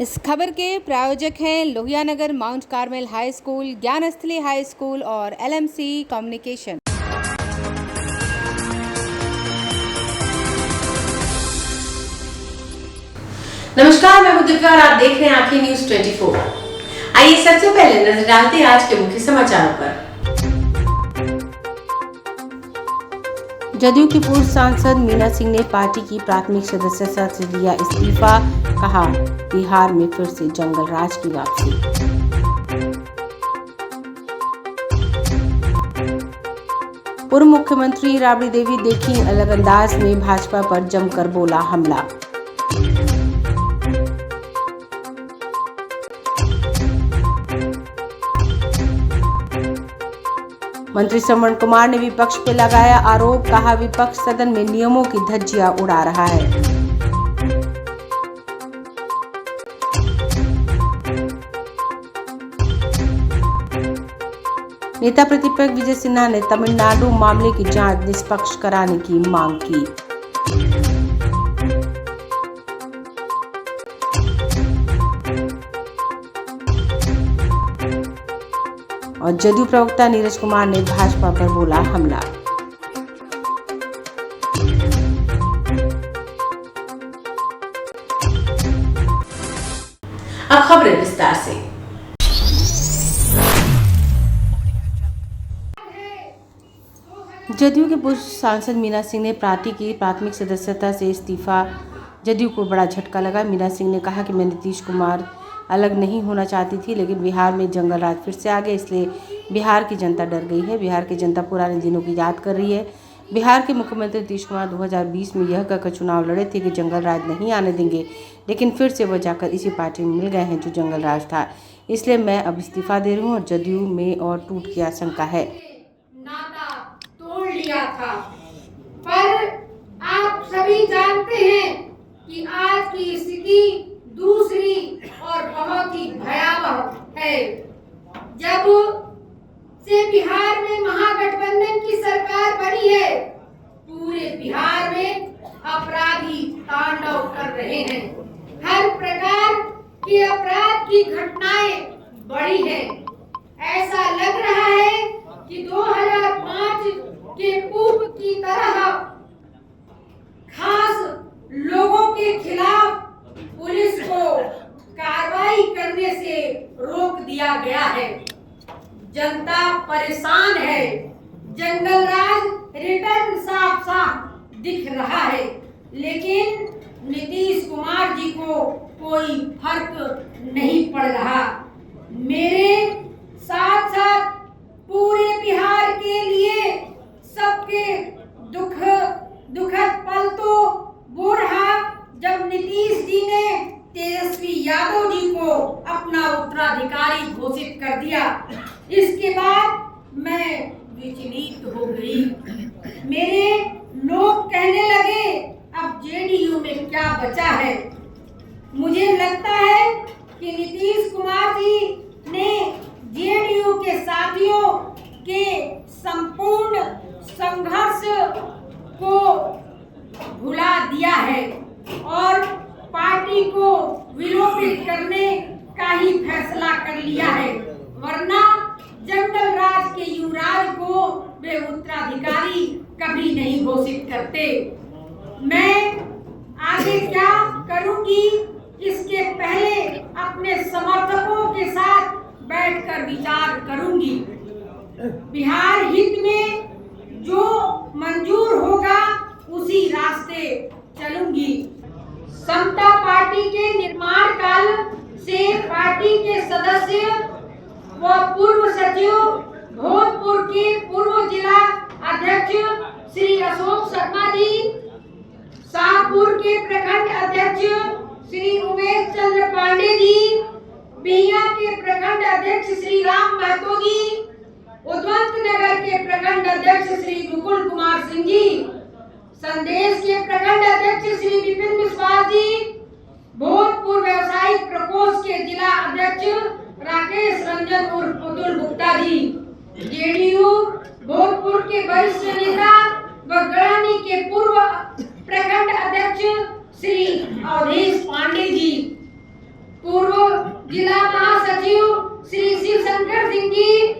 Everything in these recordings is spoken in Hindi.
इस खबर के प्रायोजक हैं Lohia Nagar Mount Carmel high school, Gyansthali high school और LMC कम्युनिकेशन। नमस्कार, मैं दिव्या और आप देख रहे हैं आंखें न्यूज 24। आइए सबसे पहले नजर डालते हैं आज के मुख्य समाचारों पर। जदयू की पूर्व सांसद मीना सिंह ने पार्टी की प्राथमिक सदस्यता से दिया इस्तीफा, कहा बिहार में फिर से जंगल राज की वापसी। पूर्व मुख्यमंत्री राबड़ी देवी देखी अलग अंदाज में भाजपा पर जमकर बोला हमला। मंत्री श्रवण कुमार ने विपक्ष पर लगाया आरोप, कहा विपक्ष सदन में नियमों की धज्जियां उड़ा रहा है। नेता प्रतिपक्ष विजय सिन्हा ने तमिलनाडु मामले की जांच निष्पक्ष कराने की मांग की। और जदयू प्रवक्ता नीरज कुमार ने भाजपा पर बोला हमला। अब खबरें विस्तार से। जदयू के पूर्व सांसद मीना सिंह ने पार्टी की प्राथमिक सदस्यता से इस्तीफा। जदयू को बड़ा झटका लगा। मीना सिंह ने कहा कि मैं नीतीश कुमार अलग नहीं होना चाहती थी, लेकिन बिहार में जंगल राज फिर से आ गए, इसलिए बिहार की जनता डर गई है। बिहार की जनता पुराने दिनों की याद कर रही है। बिहार के मुख्यमंत्री नीतीश कुमार 2020 में यह कहकर चुनाव लड़े थे कि जंगल राज नहीं आने देंगे, लेकिन फिर से वह जाकर इसी पार्टी में मिल गए हैं जो जंगल राज था। इसलिए मैं अब इस्तीफा दे रही हूँ और जदयू में और टूट की आशंका है। नाता तोड़ लिया था, पर आप सभी जानते हैं कि आज की स्थिति दूसरी और बहुत ही भयावह है। जब से बिहार में महागठबंधन की सरकार बनी है, पूरे बिहार में अपराधी तांडव कर रहे हैं। हर प्रकार के अपराध की घटनाएं बढ़ी हैं। ऐसा लग रहा है कि 2005 के पूर्व की तरह खास लोगों के खिलाफ पुलिस को कार्रवाई करने से रोक दिया गया है। जनता परेशान है। जंगल राज रिटर्न साफ साफ दिख रहा है, लेकिन नीतीश कुमार जी को कोई फर्क नहीं पड़ रहा। मेरे साथ साथ पूरे बिहार के लिए सबके दुखद पल तो वो रहा जब नीतीश जी ने तेजस्वी यादव जी को अपना उत्तराधिकारी घोषित कर दिया। इसके बाद मैं विचलित हो गई। मेरे लोग कहने लगे अब जेडीयू में क्या बचा है। मुझे लगता है कि नीतीश कुमार जी ने जेडीयू के साथियों के संपूर्ण संघर्ष को भुला दिया है और पार्टी को विलोपित करने का ही फैसला कर लिया है, वरना जंगल राज के युवराज को वे उत्तराधिकारी कभी नहीं घोषित करते। मैं आगे क्या करूंगी, इसके पहले अपने समर्थकों के साथ बैठकर विचार करूंगी। बिहार हित में जो मंजूर होगा उसी रास्ते चलूंगी। समता पार्टी के निर्माण काल से पार्टी के सदस्य व पूर्व सचिव भोजपुर के पूर्व जिला अध्यक्ष श्री अशोक शर्मा जी, शाहपुर के प्रखंड अध्यक्ष श्री उमेश चंद्र पांडे जी, बिहिया के प्रखंड अध्यक्ष श्री राम महतो जी, उद्वंत नगर के प्रखंड अध्यक्ष श्री मुकुल कुमार सिंह जी, संदेश के प्रखंड अध्यक्ष श्री विपिन विश्वास जी, भोजपुर व्यवसायिक प्रकोष्ठ के जिला अध्यक्ष राकेश रंजन उर्फ पुतुल गुप्ता जी, जेडीयू भोजपुर के वरिष्ठ नेता व गढ़ानी के पूर्व प्रखंड अध्यक्ष श्री अवधेश पांडे जी, पूर्व जिला महासचिव श्री शिव शंकर सिंह जी,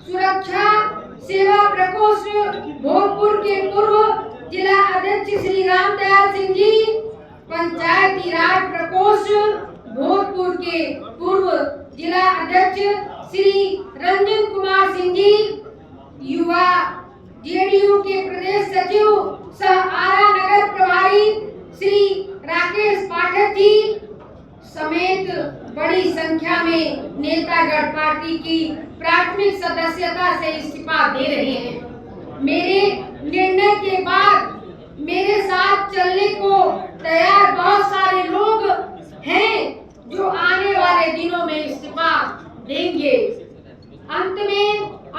सुरक्षा सेवा प्रकोष्ठ भोजपुर के पूर्व जिला अध्यक्ष श्री रामदयाल सिंह जी, पंचायती राज प्रकोष्ठ भोजपुर के पूर्व जिला अध्यक्ष श्री रंजन कुमार सिंह जी, युवा जेडीयू के प्रदेश सचिव सह आरा नगर प्रभारी श्री राकेश पाठक जी समेत बड़ी संख्या में नेतागण पार्टी की प्राथमिक सदस्यता से इस्तीफा दे रहे हैं। मेरे निर्णय के बाद मेरे साथ चलने को तैयार बहुत सारे लोग हैं जो आने वाले दिनों में इस्तीफा देंगे। अंत में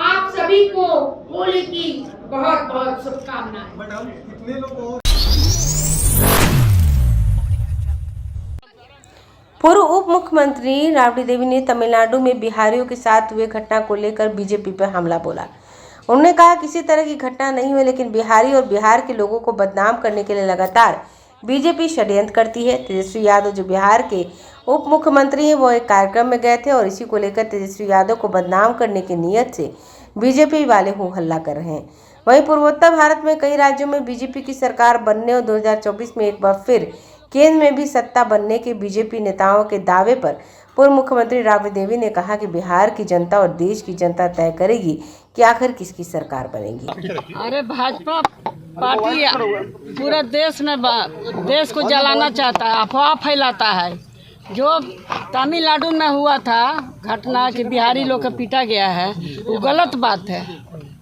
आप सभी को होली की बहुत बहुत शुभकामनाएं। पूर्व उप मुख्यमंत्री राबड़ी देवी ने तमिलनाडु में बिहारियों के साथ हुए घटना को लेकर बीजेपी पर हमला बोला। उन्होंने कहा किसी तरह की घटना नहीं हुई, लेकिन बिहारी और बिहार के लोगों को बदनाम करने के लिए लगातार बीजेपी षड्यंत्र करती है। तेजस्वी यादव जो बिहार के उप मुख्यमंत्री हैं, वो एक कार्यक्रम में गए थे और इसी को लेकर तेजस्वी यादव को बदनाम करने की नीयत से बीजेपी वाले हो हल्ला कर रहे हैं। वहीं पूर्वोत्तर भारत में कई राज्यों में बीजेपी की सरकार बनने और 2024 में एक बार फिर केंद्र में भी सत्ता बनने के बीजेपी नेताओं के दावे पर पूर्व मुख्यमंत्री राबड़ी देवी ने कहा कि बिहार की जनता और देश की जनता तय करेगी कि आखिर किसकी सरकार बनेगी। अरे भाजपा पार्टी पूरे देश में देश को जलाना चाहता है, अफवाह फैलाता है। जो तमिलनाडु में हुआ था घटना कि बिहारी लोग का पीटा गया है, वो गलत बात है।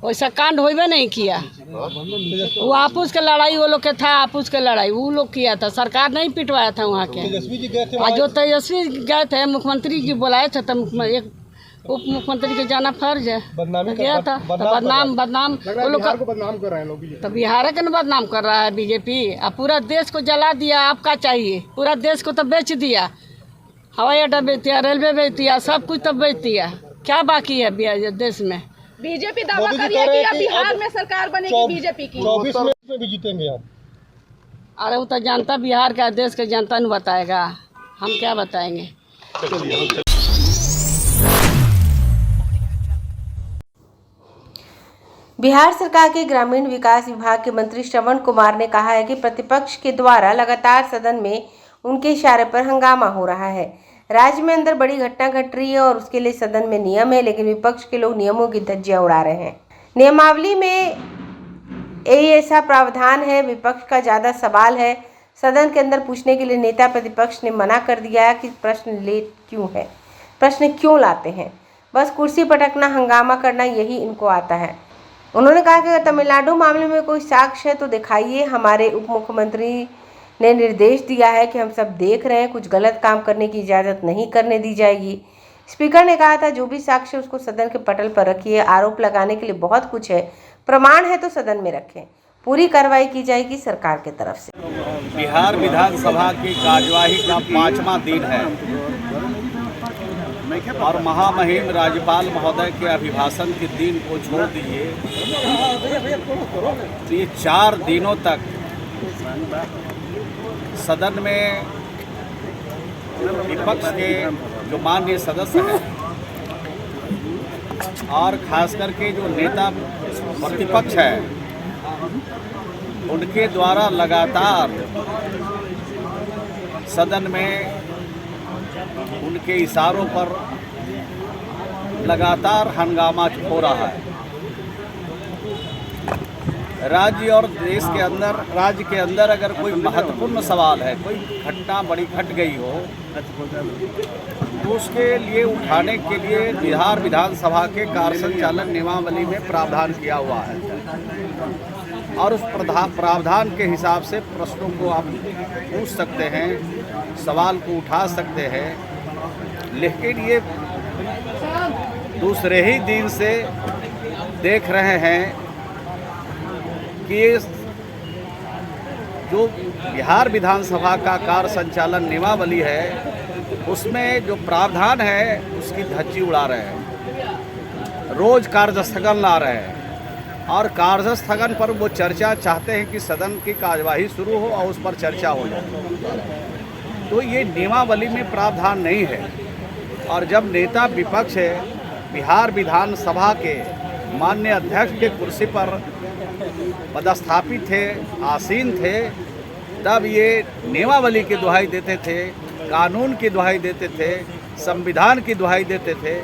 वैसा कांड होइबे नहीं किया। वो आपस के लड़ाई वो लोग के था, आपस के लड़ाई वो लोग किया था, सरकार नहीं पिटवाया था वहाँ के। और जो तेजस्वी गए थे मुख्यमंत्री जी बुलाए थे, तो एक उप मुख्यमंत्री के जाना फर्ज है, गया था। तो बदनाम वो लोग को बदनाम कर रहे हैं। तो बिहार के बदनाम कर रहा है बीजेपी। अब पूरा देश को जला दिया। आपका चाहिए? पूरा देश को तो बेच दिया, हवाई अड्डा बेच दिया, रेलवे बेच दिया, सब कुछ तो बेच दिया। क्या बाकी है देश में? बीजेपी दावा कर रही है कि अब बिहार में सरकार बनेगी बीजेपी की। 24 में भी जीतेंगे आप। अरे वो तो जनता बिहार का देश के जनता ने बताएगा, हम क्या बताएंगे। बिहार सरकार के ग्रामीण विकास विभाग के मंत्री श्रवण कुमार ने कहा है कि प्रतिपक्ष के द्वारा लगातार सदन में उनके इशारे पर हंगामा हो रहा है। राज्य में अंदर बड़ी घटना घट रही है और उसके लिए सदन में नियम है, लेकिन विपक्ष के लोग नियमों की धज्जियां उड़ा रहे हैं। नियमावली में यही ऐसा प्रावधान है। विपक्ष का ज़्यादा सवाल है सदन के अंदर पूछने के लिए नेता प्रतिपक्ष ने मना कर दिया है कि प्रश्न लेट क्यों है, प्रश्न क्यों लाते हैं, बस कुर्सी पटकना, हंगामा करना, यही इनको आता है। उन्होंने कहा कि अगर तमिलनाडु मामले में कोई साक्ष्य है तो दिखाइए। हमारे उप मुख्यमंत्री ने निर्देश दिया है कि हम सब देख रहे हैं, कुछ गलत काम करने की इजाज़त नहीं करने दी जाएगी। स्पीकर ने कहा था जो भी साक्ष्य उसको सदन के पटल पर रखिए। आरोप लगाने के लिए बहुत कुछ है, प्रमाण है तो सदन में रखें, पूरी कार्रवाई की जाएगी सरकार की तरफ से। बिहार विधानसभा की कार्यवाही का 5वां दिन है और महामहिम राज्यपाल महोदय के अभिभाषण के दिन को छोड़ दीजिए तो ये 4 दिनों तक सदन में विपक्ष के जो माननीय सदस्य हैं और खास करके जो नेता प्रतिपक्ष है उनके द्वारा लगातार सदन में उनके इशारों पर लगातार हंगामा हो रहा है। राज्य और देश के अंदर, राज्य के अंदर अगर कोई महत्वपूर्ण सवाल है, कोई घटना बड़ी घट गई हो तो उसके लिए उठाने के लिए बिहार विधानसभा के कार्य संचालन नियमावली में प्रावधान किया हुआ है और उस प्रावधान के हिसाब से प्रश्नों को आप पूछ सकते हैं, सवाल को उठा सकते हैं। लेकिन ये दूसरे ही दिन से देख रहे हैं कि जो बिहार विधानसभा का कार्य संचालन नियमावली है उसमें जो प्रावधान है उसकी धज्जी उड़ा रहे हैं, रोज कार्यस्थगन ला रहे हैं और कार्यस्थगन पर वो चर्चा चाहते हैं कि सदन की कार्यवाही शुरू हो और उस पर चर्चा हो जाए। तो ये नियमावली में प्रावधान नहीं है। और जब नेता विपक्ष बिहार विधानसभा के माननीय अध्यक्ष के कुर्सी पर पदस्थापित थे, आसीन थे, तब ये नियमावली की दुहाई देते थे, कानून की दुहाई देते थे, संविधान की दुहाई देते थे।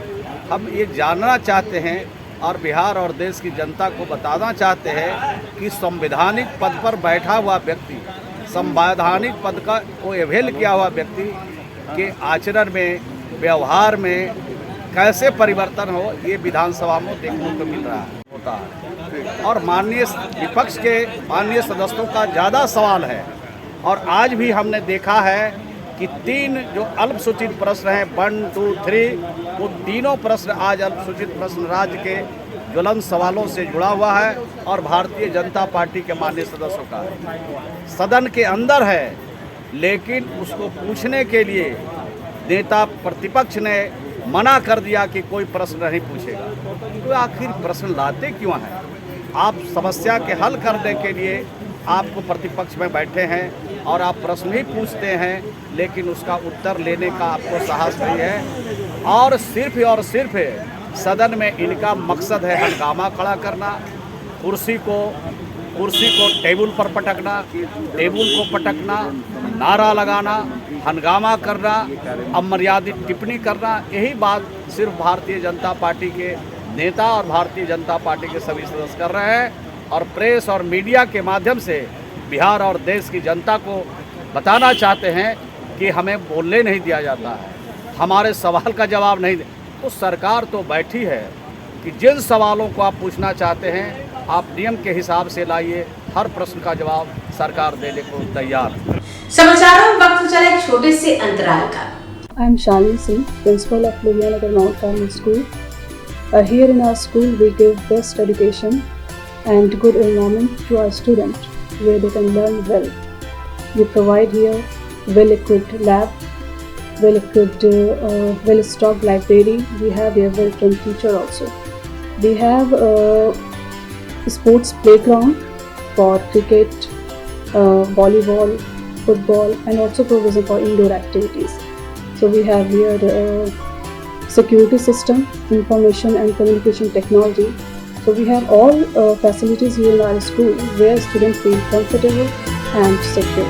हम ये जानना चाहते हैं और बिहार और देश की जनता को बताना चाहते हैं कि संवैधानिक पद पर बैठा हुआ व्यक्ति, संवैधानिक पद का को अवेल किया हुआ व्यक्ति के आचरण में, व्यवहार में कैसे परिवर्तन हो, ये विधानसभा में देखने को मिल रहा होता है। और माननीय विपक्ष के माननीय सदस्यों का ज़्यादा सवाल है। और आज भी हमने देखा है कि 3 जो अल्पसूचित प्रश्न हैं 1, 2, 3, वो तीनों प्रश्न आज अल्पसूचित प्रश्न राज्य के ज्वलंत सवालों से जुड़ा हुआ है और भारतीय जनता पार्टी के माननीय सदस्यों का सदन के अंदर है, लेकिन उसको पूछने के लिए नेता प्रतिपक्ष ने मना कर दिया कि कोई प्रश्न नहीं पूछेगा। तो आखिर प्रश्न लाते क्यों हैं? आप समस्या के हल करने के लिए आपको प्रतिपक्ष में बैठे हैं और आप प्रश्न ही पूछते हैं, लेकिन उसका उत्तर लेने का आपको साहस नहीं है। और सिर्फ सदन में इनका मकसद है हंगामा खड़ा करना, कुर्सी को टेबल पर पटकना, टेबल को पटकना, नारा लगाना, हंगामा करना, अमर्यादित टिप्पणी करना। यही बात सिर्फ भारतीय जनता पार्टी के नेता और भारतीय जनता पार्टी के सभी सदस्य कर रहे हैं। और प्रेस और मीडिया के माध्यम से बिहार और देश की जनता को बताना चाहते हैं कि हमें बोलने नहीं दिया जाता है, हमारे सवाल का जवाब नहीं दे। तो सरकार तो बैठी है कि जिन सवालों को आप पूछना चाहते हैं आप नियम के हिसाब से लाइए, हर प्रश्न का जवाब सरकार देने को तैयार है। समाचारों में वक्त चला एक छोटे से अंतराल का। I am Shalini Singh, principal of Luhianagar Mount Carmel School. Here in our school, we give best education and good environment to our students where they can learn well. We provide here well-equipped lab, well-equipped, well-stocked library. We have here well-trained teacher also. We have a sports playground for cricket, volleyball, football, and also provision for indoor activities. So we have here security system, information and communication technology. So we have all facilities here in our school where students feel comfortable and secure.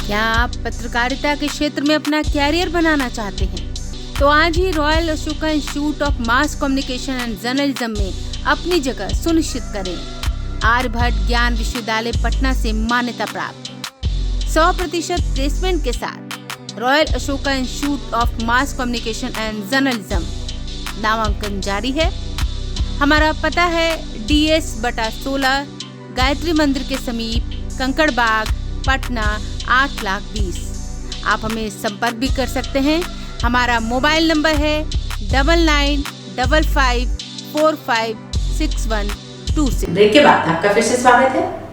क्या आप पत्रकारिता के क्षेत्र में अपना कैरियर बनाना चाहते हैं? तो आज ही royal Ashoka institute of mass communication and journalism में अपनी जगह सुनिश्चित करें। आर्यभट्ट ज्ञान विश्वविद्यालय पटना से मान्यता प्राप्त 100% प्लेसमेंट के साथ royal Ashoka institute of mass communication and journalism नामांकन जारी है। हमारा पता है DS/16 गायत्री मंदिर के समीप, कंकड़ बाग, पटना 8,20,000। आप हमें संपर्क भी कर सकते हैं। हमारा मोबाइल नंबर है 9955456126। ब्रेक के बाद आपका फिर से स्वागत है।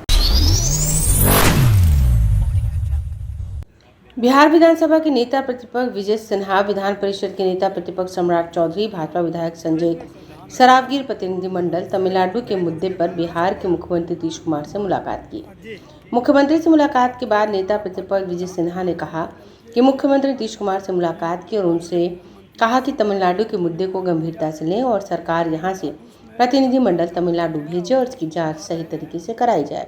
बिहार विधानसभा के नेता प्रतिपक्ष विजय सिन्हा, विधान परिषद के नेता प्रतिपक्ष सम्राट चौधरी, भाजपा विधायक संजय सरावगीर प्रतिनिधिमंडल तमिलनाडु के मुद्दे पर बिहार के मुख्यमंत्री नीतीश कुमार से मुलाकात की। मुख्यमंत्री से मुलाकात के बाद नेता प्रतिपक्ष विजय सिन्हा ने कहा कि मुख्यमंत्री नीतीश कुमार से मुलाकात की और उनसे कहा कि तमिलनाडु के मुद्दे को गंभीरता से लें और सरकार यहां से प्रतिनिधिमंडल तमिलनाडु भेजे और इसकी जांच सही तरीके से कराई जाए।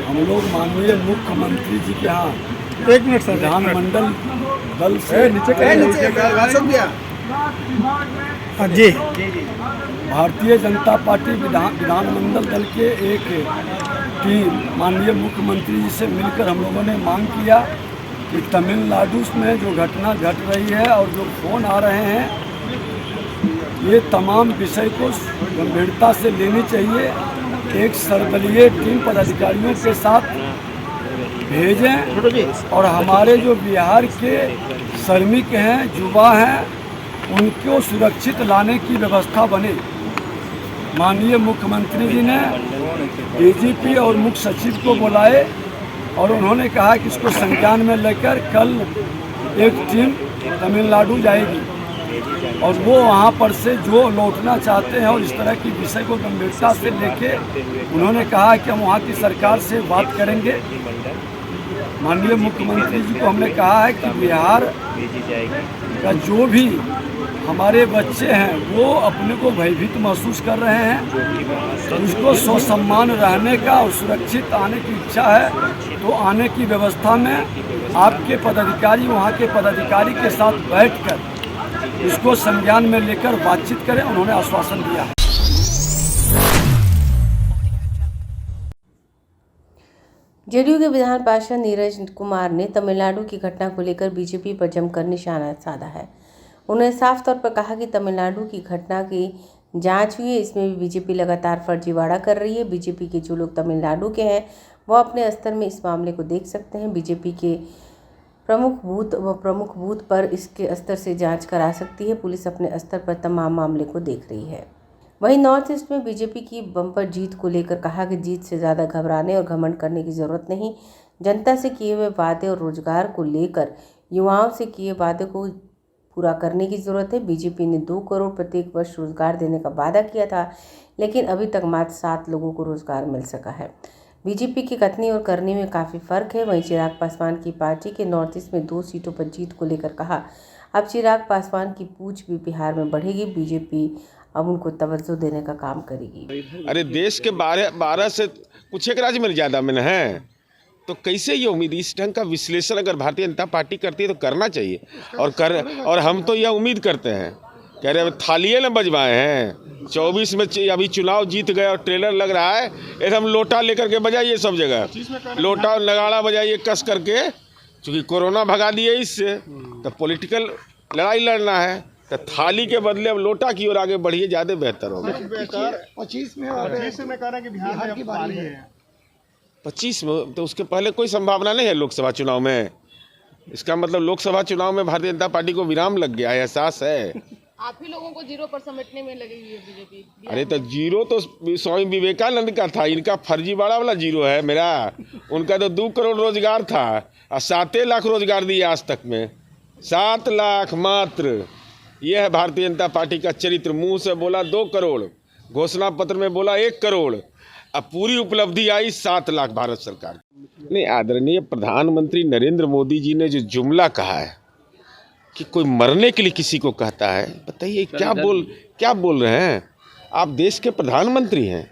हम लोग माननीय मुख्यमंत्री जी के यहाँ विधानमंडल दल से जी भारतीय जनता पार्टी विधानमंडल दल के एक टीम माननीय मुख्यमंत्री जी से मिलकर हम लोगों ने मांग किया कि तमिलनाडु में जो घटना घट रही है और जो फोन आ रहे हैं, ये तमाम विषय को गंभीरता से लेनी चाहिए। एक सर्वदलीय टीम पदाधिकारियों के साथ भेजें और हमारे जो बिहार के श्रमिक हैं, युवा हैं, उनको सुरक्षित लाने की व्यवस्था बने। माननीय मुख्यमंत्री जी ने DGP और मुख्य सचिव को बुलाए और उन्होंने कहा कि इसको संज्ञान में लेकर कल एक टीम तमिलनाडु जाएगी और वो वहाँ पर से जो लौटना चाहते हैं और इस तरह की विषय को गंभीरता से लेके उन्होंने कहा कि हम वहाँ की सरकार से बात करेंगे माननीय मुख्यमंत्री जी को हमने कहा है कि बिहार का जो भी हमारे बच्चे हैं वो अपने को भयभीत महसूस कर रहे हैं, तो उसको स्वसम्मान रहने का और सुरक्षित आने की इच्छा है तो आने की व्यवस्था में आपके पदाधिकारी वहाँ के पदाधिकारी के साथ बैठकर इसको संज्ञान में लेकर बातचीत करें, उन्होंने आश्वासन दिया है। जेडीयू के विधान पार्षद नीरज कुमार ने तमिलनाडु की घटना को लेकर बीजेपी पर जमकर निशाना साधा है। उन्होंने साफ तौर पर कहा कि तमिलनाडु की घटना की जांच हुई है, इसमें भी बीजेपी लगातार फर्जीवाड़ा कर रही है। बीजेपी के जो लोग तमिलनाडु के हैं वो अपने स्तर में इस मामले को देख सकते हैं। बीजेपी के प्रमुख बूथ पर इसके स्तर से जांच करा सकती है। पुलिस अपने स्तर पर तमाम मामले को देख रही है। वहीं नॉर्थ ईस्ट में बीजेपी की बम्पर जीत को लेकर कहा कि जीत से ज़्यादा घबराने और घमंड करने की ज़रूरत नहीं। जनता से किए हुए वादे और रोजगार को लेकर युवाओं से किए वादे को पूरा करने की ज़रूरत है। बीजेपी ने 2 करोड़ प्रत्येक वर्ष रोजगार देने का वादा किया था, लेकिन अभी तक मात्र 7 लोगों को रोजगार मिल सका है। बीजेपी की कथनी और करनी में काफ़ी फ़र्क है। वहीं चिराग पासवान की पार्टी के नॉर्थ ईस्ट में 2 सीटों पर जीत को लेकर कहा, अब चिराग पासवान की पूछ भी बिहार में बढ़ेगी। बीजेपी अब उनको तवज्जो देने का काम करेगी। अरे देश के 12 से कुछ एक राज्य में ज़्यादा में है, तो कैसे ये उम्मीद, इस ढंग का विश्लेषण अगर भारतीय जनता पार्टी करती है तो करना चाहिए। और हम तो यह उम्मीद करते हैं, कह रहे थालिए न बजवाए हैं। 24 में अभी चुनाव जीत गए और ट्रेलर लग रहा है, एकदम लोटा लेकर के बजाइए सब जगह, लोटा और नगाड़ा बजाइए कस करके, क्योंकि कोरोना भगा दिए इससे, तो पॉलिटिकल लड़ाई लड़ना है, तो थाली के बदले अब लोटा की ओर आगे बढ़िए, ज़्यादा बेहतर होगा। 25 में कह रहे हैं कि बिहार की बारी है। 25 में तो उसके पहले कोई संभावना नहीं है लोकसभा चुनाव में। इसका मतलब लोकसभा चुनाव में भारतीय जनता पार्टी को विराम लग गया है, एहसास है। आप ही लोगों को 0 पर समेटने में लगी हुई है बीजेपी। अरे तो 0 तो स्वामी विवेकानंद का था, इनका फर्जीवाड़ा वाला 0 है मेरा। उनका तो 2 करोड़ रोजगार था और 7 लाख रोजगार दिए आज तक में, 7 लाख मात्र। यह है भारतीय जनता पार्टी का चरित्र। मुंह से बोला 2 करोड़, घोषणा पत्र में बोला 1 करोड़, अब पूरी उपलब्धि आई 7 लाख भारत सरकार। नहीं, आदरणीय प्रधानमंत्री नरेंद्र मोदी जी ने जो जुमला कहा है कि कोई मरने के लिए किसी को कहता है, बताइए क्या बोल रहे हैं आप? देश के प्रधानमंत्री हैं,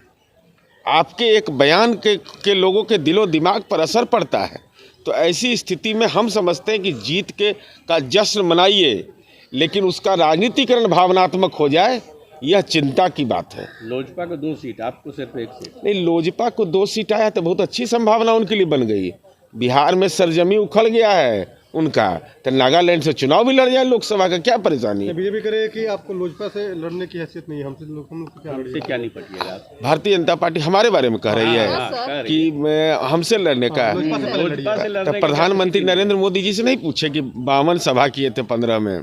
आपके एक बयान के लोगों के दिलो दिमाग पर असर पड़ता है। तो ऐसी स्थिति में हम समझते हैं कि जीत का जश्न मनाइए, लेकिन उसका राजनीतिकरण भावनात्मक हो जाए, यह चिंता की बात है। लोजपा को 2 सीट, आपको सिर्फ 1 सीट। नहीं, लोजपा को 2 सीट आया तो बहुत अच्छी संभावना उनके लिए बन गई। बिहार में सरजमी उखड़ गया है उनका, तो नागालैंड से चुनाव भी लड़ जाए लोकसभा का, क्या परेशानी है? बीजेपी करे कि आपको लोजपा से लड़ने की हैसियत नहीं है, हमसे क्या नहीं पटिएगा। भारतीय जनता पार्टी हमारे बारे में कह रही है कि हमसे लड़ने का। तो प्रधानमंत्री नरेंद्र मोदी जी से नहीं पूछे कि 52 सभा किए थे 15 में,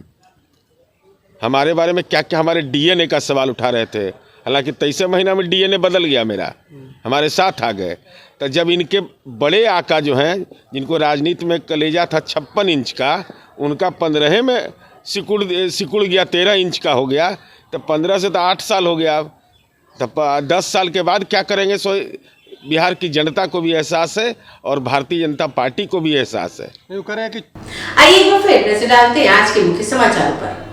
हमारे बारे में क्या क्या हमारे डीएनए का सवाल उठा रहे थे। हालांकि 23 महीना में डीएनए बदल गया मेरा, हमारे साथ आ गए। तो जब इनके बड़े आका जो हैं, जिनको राजनीति में कलेजा था 56 इंच का, उनका 15 में सिकुड़ गया, 13 इंच का हो गया, तो 15 से तो 8 साल हो गया। तो 10 साल के बाद क्या करेंगे, सो बिहार की जनता को भी एहसास है और भारतीय जनता पार्टी को भी एहसास है। आइए एक बार फिर नजर डालते हैं आज के मुख्य समाचारों पर।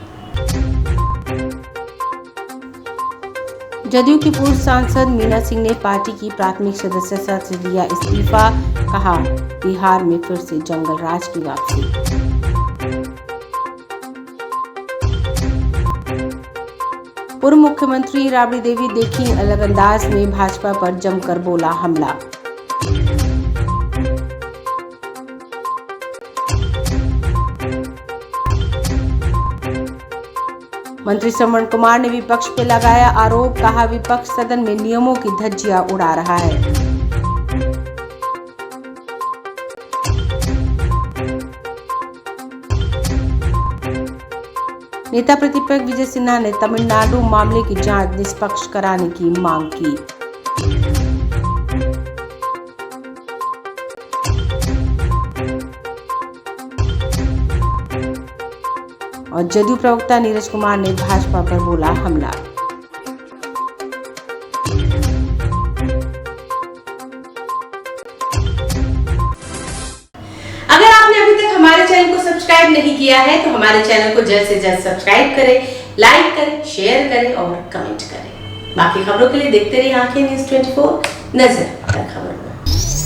जदयू की पूर्व सांसद मीना सिंह ने पार्टी की प्राथमिक सदस्यता से दिया इस्तीफा, कहा बिहार में फिर से जंगल राज की वापसी। पूर्व मुख्यमंत्री राबड़ी देवी देखी अलग अंदाज में भाजपा पर जमकर बोला हमला। मंत्री श्रवण कुमार ने विपक्ष पर लगाया आरोप, कहा विपक्ष सदन में नियमों की धज्जियां उड़ा रहा है। नेता प्रतिपक्ष विजय सिन्हा ने तमिलनाडु मामले की जांच निष्पक्ष कराने की मांग की। और जदयू प्रवक्ता नीरज कुमार ने भाजपा पर बोला हमला। सब्सक्राइब नहीं किया है तो हमारे चैनल को जल्द से जल्द सब्सक्राइब करें, लाइक करें, शेयर करें और कमेंट करें। बाकी खबरों के लिए देखते रहिए आंखें न्यूज़ 24, नजर हर खबर पर।